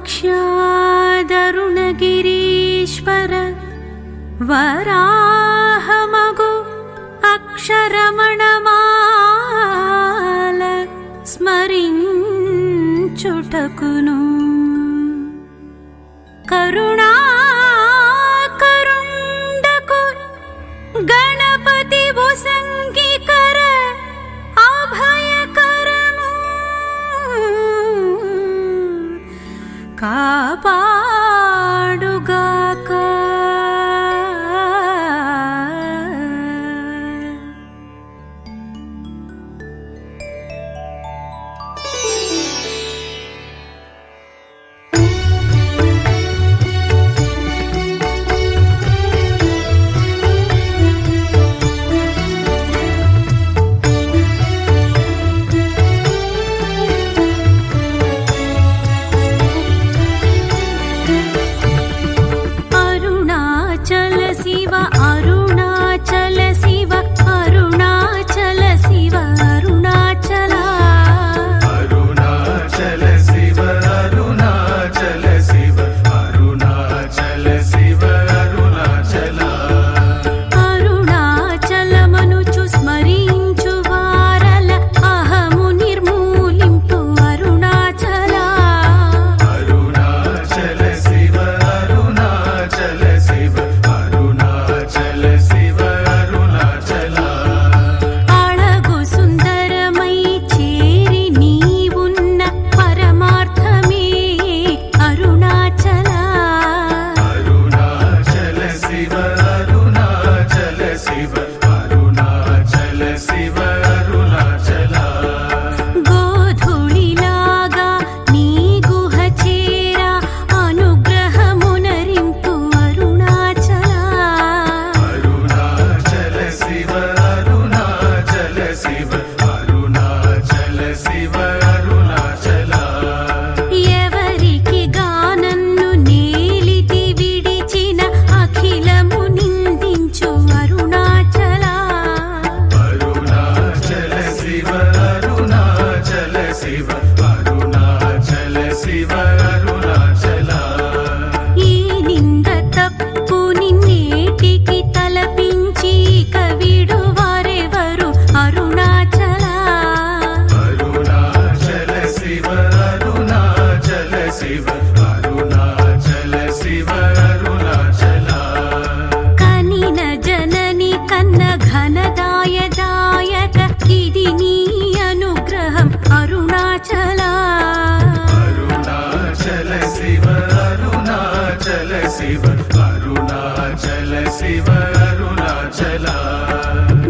సాక్షాదరుణగిరీశ్వర వరాహమగు అక్షరమణమాల స్మరించుటకును కరుణాకరుండకు గణపతి భుసంగికర అభయకరము కాపాడుగాక.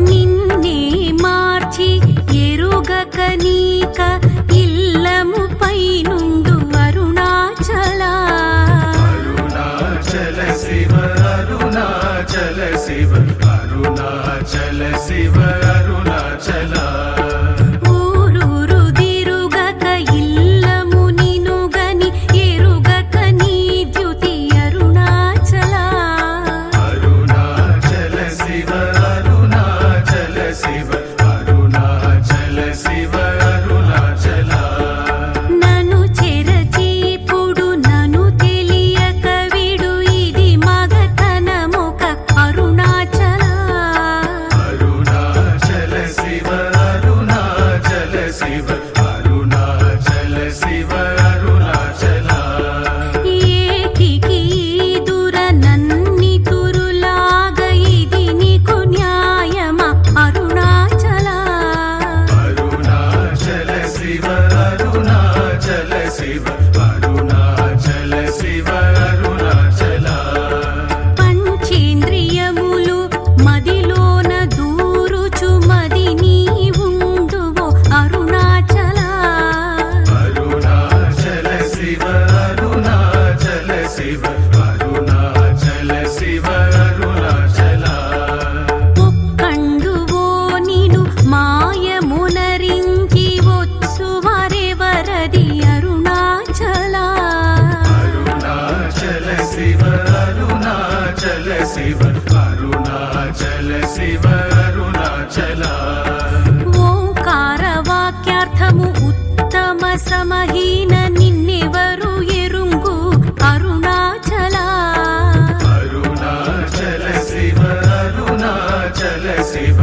నిన్నే మార్చి ఎరుగక నీక ఇల్లము పైనుండు అరుణాచల. అరుణాచల శివ అరుణాచల శివ అరుణాచల శివ అరుణాచల. పంచేంద్రియములు మదిలోన దూరుచు మది నీ ఉండువో అరుణాచల. అరుణాచల శివ అరుణాచల శివ అరుణాచల శివ అరుణాచల. ఒక్కండువో నిను మాయమునరించి వచ్చు వరెవరది అరుణాచల. అరుణాచల శివ అరుణాచల శివ అరుణాచల శివ అరుణాచల. ఓంకార వాక్యార్థము ఉత్తమ సమహీన నిన్నెవరు ఎరుంగు అరుణాచల శివ